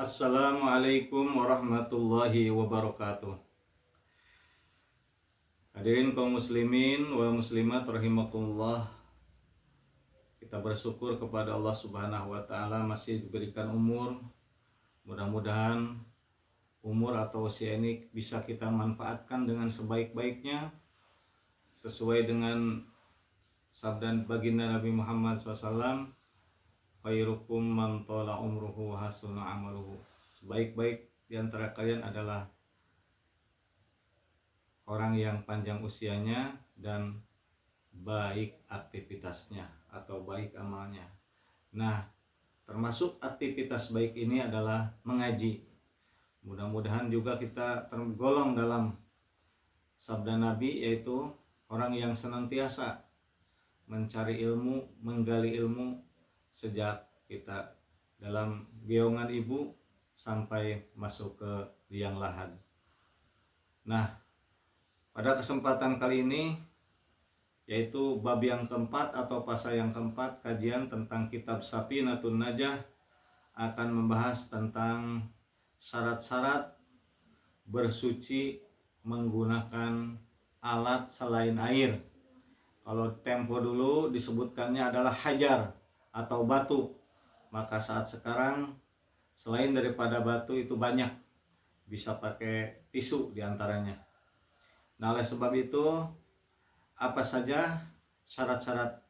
Assalamualaikum warahmatullahi wabarakatuh. Hadirin kaum muslimin wal muslimat rahimakumullah. Kita bersyukur kepada Allah Subhanahu wa taala masih diberikan umur. Mudah-mudahan umur atau usia ini bisa kita manfaatkan dengan sebaik-baiknya sesuai dengan sabda baginda Nabi Muhammad SAW, khairukum man thala umruhu wa hasuna amaluhu. Sebaik-baik di antara kalian adalah orang yang panjang usianya dan baik aktivitasnya atau baik amalnya. Nah, termasuk aktivitas baik ini adalah mengaji. Mudah-mudahan juga kita tergolong dalam sabda Nabi, yaitu orang yang senantiasa mencari ilmu, menggali ilmu sejak kita dalam geongan ibu sampai masuk ke liang lahat. Nah, pada kesempatan kali ini, yaitu bab yang keempat atau pasal yang keempat, kajian tentang kitab Safinatun Najah akan membahas tentang syarat-syarat bersuci menggunakan alat selain air. Kalau tempo dulu disebutkannya adalah hajar atau batu, maka saat sekarang selain daripada batu itu banyak, bisa pakai tisu diantaranya. Nah, oleh sebab itu, apa saja syarat-syarat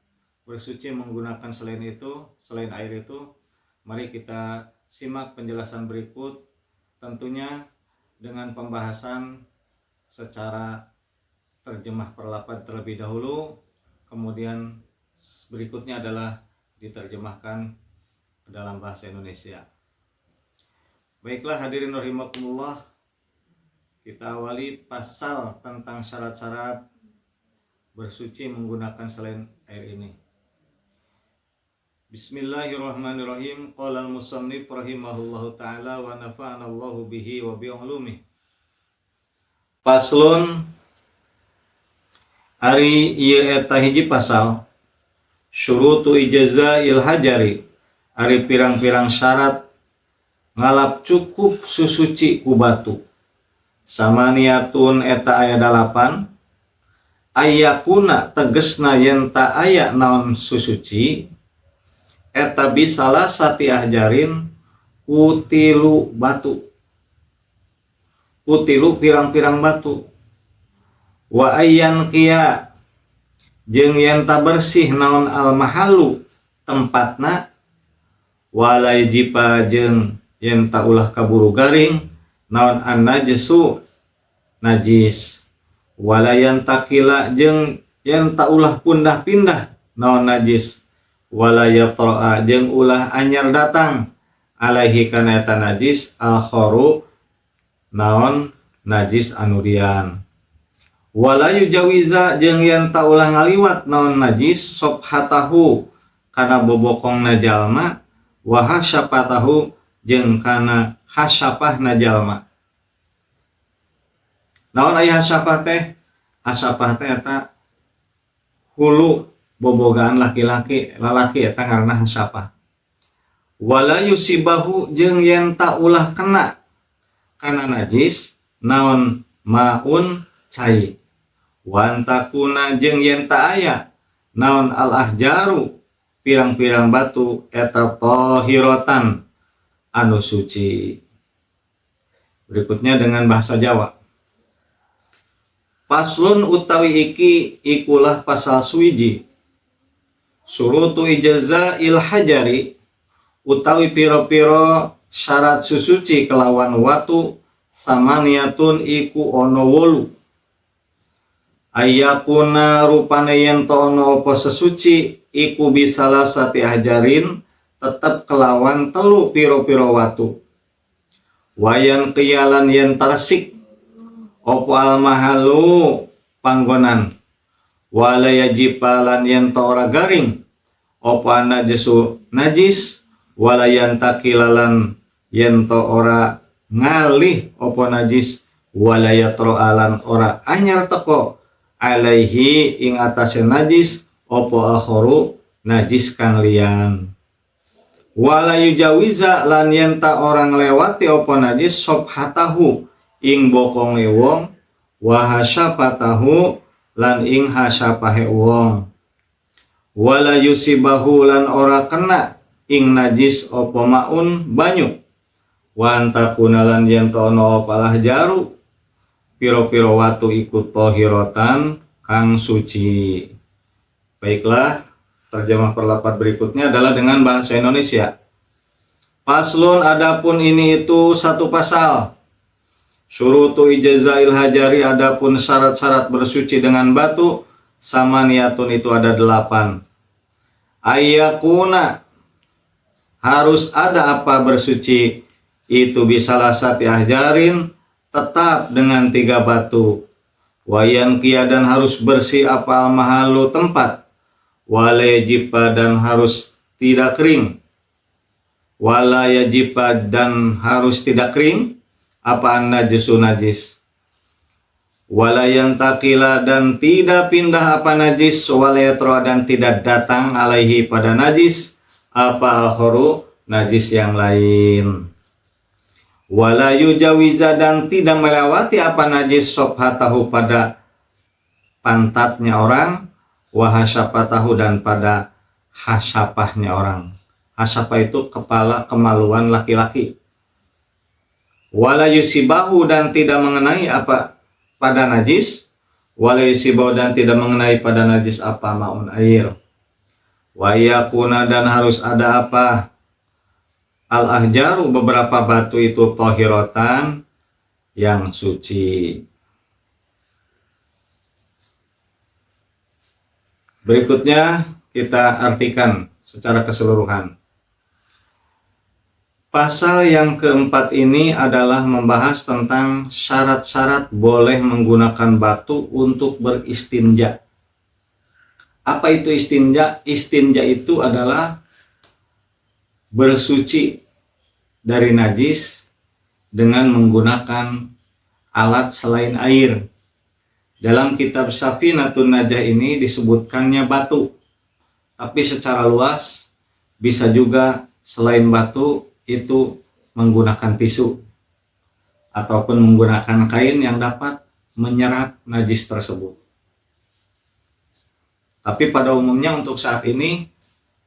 bersuci menggunakan selain air itu? Mari kita simak penjelasan berikut, tentunya dengan pembahasan secara terjemah perlafaz terlebih dahulu, kemudian berikutnya adalah diterjemahkan ke dalam bahasa Indonesia. Baiklah hadirin rahimakumullah, kita awali pasal tentang syarat-syarat bersuci menggunakan selain air ini. Bismillahirrahmanirrahim. Qala al-musannif rahimahullahu ta'ala wa nafa'anallahu bihi wa bi'ulumih. Paslon ari ieu eta hiji pasal syurutu ijazail hajari, ari pirang-pirang syarat ngalap cukup susuci ku batu. Samaniatun eta aya 8, ayakuna tegesna yen ta aya naon susuci, eta bisalah sati ahjarin kutilu batu, kutilu pirang-pirang batu. Wa ayyan kia jeung yen ta bersih naon al mahalu tempatna, walai jipa jeung yen ta ulah kaburu garing naon an najasu najis, walayan takila jeung yen ta ulah pundah-pindah naon najis, walaya to'a jeung ulah anyar datang alaihi kana eta najis akharu naon najis anudian, walayu jawiza jeung yen ta ulah ngaliwat naon najis sobhatahu kana bobokongna jalma, wa hasyapatahu jeung kana hasyapahna jalma. Naon aya hasyapah teh? Hasyapah teh eta hulu bobogaan laki-laki, lalaki eta ngaranna hasyapah. Wala yusibahu jeung yen ta ulah kena kana najis naon maun cai, wan takuna jeung yen ta aya naon al ahjaru pirang-pirang batu eta tahiratan anu suci. Berikutnya dengan bahasa Jawa. Paslun utawi iki ikulah pasal suwiji. Surutu ijazail hajari, utawi piro-piro syarat susuci kelawan watu, samaniatun iku ono 8. Ayakuna rupane yen to ono apa sesuci iku bisalah sati hajarin tetap kelawan 3 piro-piro watu. Wayan kiyalan yen tarsik opo al mahalu panggonan, walaya jipalan yen to ora garing opo najasu najis, walayan takilalan yen to ora ngalih opo najis, walaya troalan ora anyar teko alaihi ing atase najis opo akharu najis kang liyan. Wala yujawiza lan yenta orang lewati opo najis sobhatahu ing bokong wong, wa hasyapatahu lan ing hasyapahe wong. Wala yusibahu lan ora kena ing najis opo maun banyu. Wa antakuna lan yenta ono opalah jaru piro-piro watu ikut tohirotan kang suci. Baiklah, terjemah perlapat berikutnya adalah dengan bahasa Indonesia. Paslun, adapun ini itu satu pasal. Syurutu ijazail hajari, adapun syarat-syarat bersuci dengan batu, sama niatun itu ada 8. Ayyakuna, harus ada apa bersuci itu bisa lasati ahjarin, tetap dengan 3 batu. Wayan kia, dan harus bersih apa mahalu tempat. Walayajipa, dan harus tidak kering. Walayajipa, dan harus tidak kering apa najisu najis. Walayantakila, dan tidak pindah apa najis. Walayatro, dan tidak datang alaihi pada najis apa akhoru najis yang lain. Walayu jawiza, dan tidak melewati apa najis sobhatahu pada pantatnya orang, wahasyapatahu, dan pada hasyapahnya orang. Hasyapah itu kepala kemaluan laki-laki. Walayusibahu, dan tidak mengenai apa pada najis. Walayusibahu, dan tidak mengenai pada najis apa maun air. Wayakuna, dan harus ada apa al-ahjaru, beberapa batu itu tohirotan yang suci. Berikutnya kita artikan secara keseluruhan. Pasal yang keempat ini adalah membahas tentang syarat-syarat boleh menggunakan batu untuk beristinja. Apa itu istinja? Istinja itu adalah bersuci dari najis dengan menggunakan alat selain air. Dalam kitab Safinatun Najah ini disebutkannya batu, tapi secara luas bisa juga selain batu itu menggunakan tisu ataupun menggunakan kain yang dapat menyerap najis tersebut. Tapi pada umumnya untuk saat ini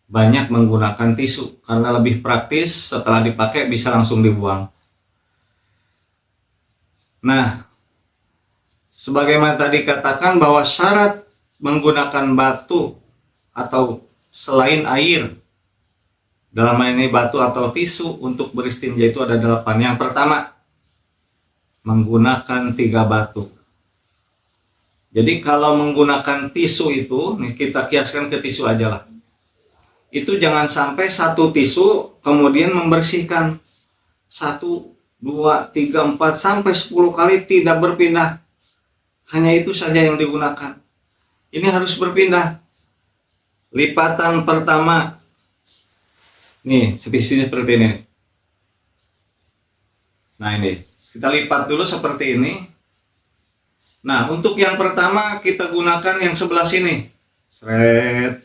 banyak menggunakan tisu karena lebih praktis, setelah dipakai bisa langsung dibuang. Nah, sebagaimana tadi katakan bahwa syarat menggunakan batu atau selain air, dalam hal ini batu atau tisu untuk beristinja itu ada 8. Yang pertama, menggunakan 3 batu. Jadi kalau menggunakan tisu itu, nih kita kiaskan ke tisu aja lah. Itu jangan sampai satu tisu kemudian membersihkan 1, 2, 3, 4 sampai 10 kali tidak berpindah. Hanya itu saja yang digunakan. Ini harus berpindah. Lipatan pertama, nih tisunya seperti ini. Nah ini, kita lipat dulu seperti ini. Nah untuk yang pertama kita gunakan yang sebelah sini. Seret.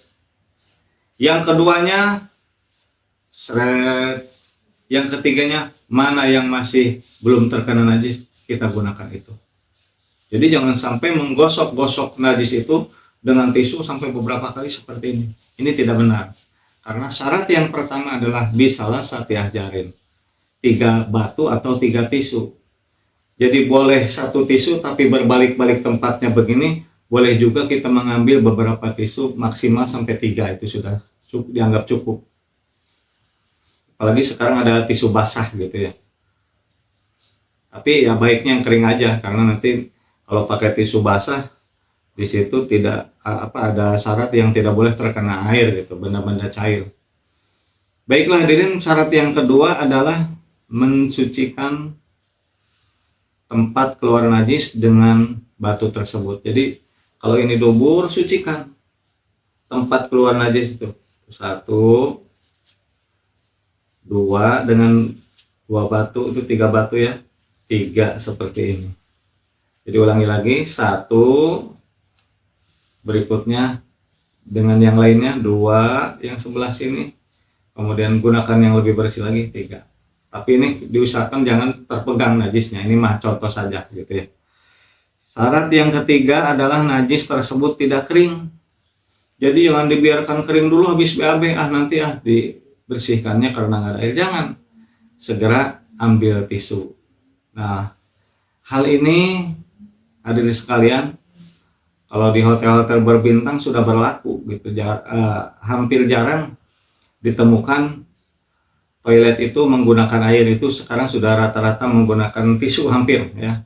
Yang keduanya seret. Yang ketiganya mana yang masih belum terkena najis, kita gunakan itu. Jadi jangan sampai menggosok-gosok najis itu dengan tisu sampai beberapa kali seperti ini. Ini tidak benar. Karena syarat yang pertama adalah bisalah satiah jarin. 3 batu atau 3 tisu. Jadi boleh 1 tisu tapi berbalik-balik tempatnya begini. Boleh juga kita mengambil beberapa tisu maksimal sampai 3, itu sudah cukup, dianggap cukup. Apalagi sekarang ada tisu basah gitu ya. Tapi ya baiknya yang kering aja, karena nanti kalau pakai tisu basah di situ tidak ada syarat yang tidak boleh terkena air gitu, benda-benda cair. Baiklah hadirin, syarat yang kedua adalah mensucikan tempat keluar najis dengan batu tersebut. Jadi kalau ini dubur, sucikan tempat keluar najis itu. 1, 2 dengan 2 batu, itu 3 batu ya. 3 seperti ini. Jadi ulangi lagi, 1, berikutnya dengan yang lainnya 2 yang sebelah sini, Kemudian gunakan yang lebih bersih lagi 3. Tapi ini diusahakan jangan terpegang najisnya. Ini mah contoh saja gitu ya. Syarat yang ketiga adalah najis tersebut tidak kering. Jadi jangan dibiarkan kering dulu habis BAB, nanti dibersihkannya karena nggak ada air. Jangan. Segera ambil tisu. Nah, hal ini hadirin sekalian, kalau di hotel-hotel berbintang sudah berlaku gitu. Hampir jarang ditemukan toilet itu menggunakan air, itu sekarang sudah rata-rata menggunakan tisu hampir ya.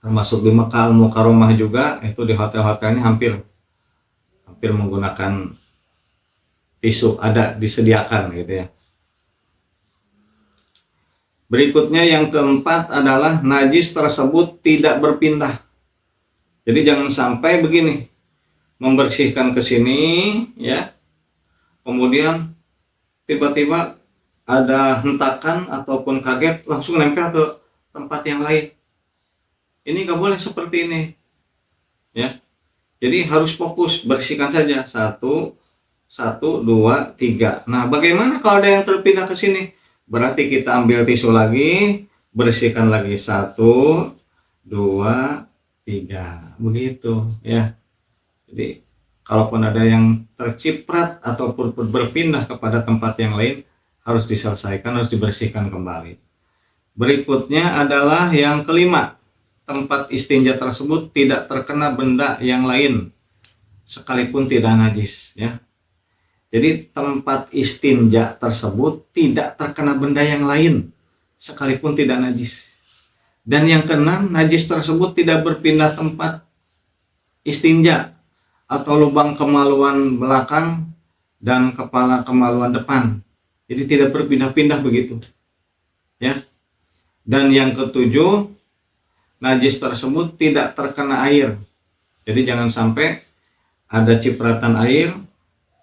Termasuk di Mekah Al-Mukarramah juga, itu di hotel-hotelnya hampir menggunakan tisu, ada disediakan gitu ya. Berikutnya yang keempat adalah najis tersebut tidak berpindah. Jadi jangan sampai begini, membersihkan ke sini ya, kemudian tiba-tiba ada hentakan ataupun kaget langsung nempel ke tempat yang lain. Ini nggak boleh seperti ini ya. Jadi harus fokus, bersihkan saja 1, 2, 3. Nah, bagaimana kalau ada yang terpindah ke sini? Berarti kita ambil tisu lagi, bersihkan lagi 1, 2, 3, begitu ya. Jadi kalaupun ada yang terciprat ataupun berpindah kepada tempat yang lain, harus diselesaikan, harus dibersihkan kembali. Berikutnya adalah yang kelima, tempat istinja tersebut tidak terkena benda yang lain sekalipun tidak najis ya. Jadi tempat istinja tersebut tidak terkena benda yang lain sekalipun tidak najis. Dan yang keenam, najis tersebut tidak berpindah tempat istinja atau lubang kemaluan belakang dan kepala kemaluan depan. Jadi tidak berpindah-pindah begitu ya. Dan yang ketujuh, najis tersebut tidak terkena air. Jadi jangan sampai ada cipratan air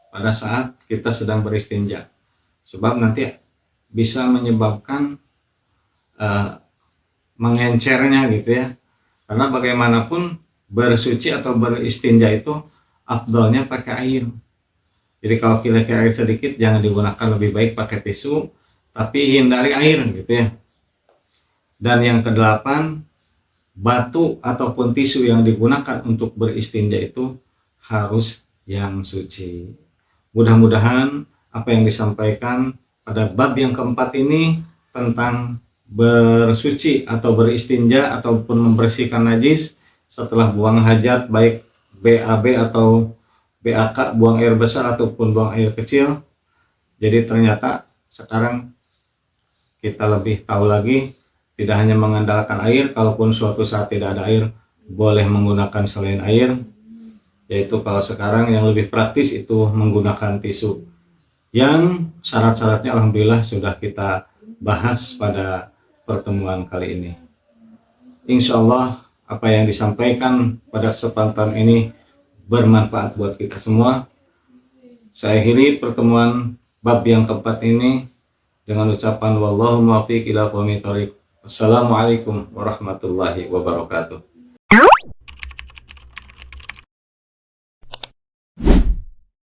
pada saat kita sedang beristinja, sebab nanti bisa menyebabkan mengencernya gitu ya. Karena bagaimanapun bersuci atau beristinja itu afdalnya pakai air. Jadi kalau kita pakai air sedikit, jangan digunakan, lebih baik pakai tisu, tapi hindari air gitu ya. Dan yang kedelapan, batu ataupun tisu yang digunakan untuk beristinja itu harus yang suci. Mudah-mudahan apa yang disampaikan pada bab yang keempat ini tentang bersuci atau beristinja ataupun membersihkan najis setelah buang hajat, baik BAB atau BAK, buang air besar ataupun buang air kecil. Jadi ternyata sekarang kita lebih tahu lagi, tidak hanya mengandalkan air, kalaupun suatu saat tidak ada air, boleh menggunakan selain air. Yaitu kalau sekarang yang lebih praktis itu menggunakan tisu, yang syarat-syaratnya alhamdulillah sudah kita bahas pada pertemuan kali ini. Insya Allah apa yang disampaikan pada kesempatan ini bermanfaat buat kita semua. Saya akhiri pertemuan bab yang keempat ini dengan ucapan wallahu muwaffiq ila aqwamit thoriq. Assalamualaikum warahmatullahi wabarakatuh.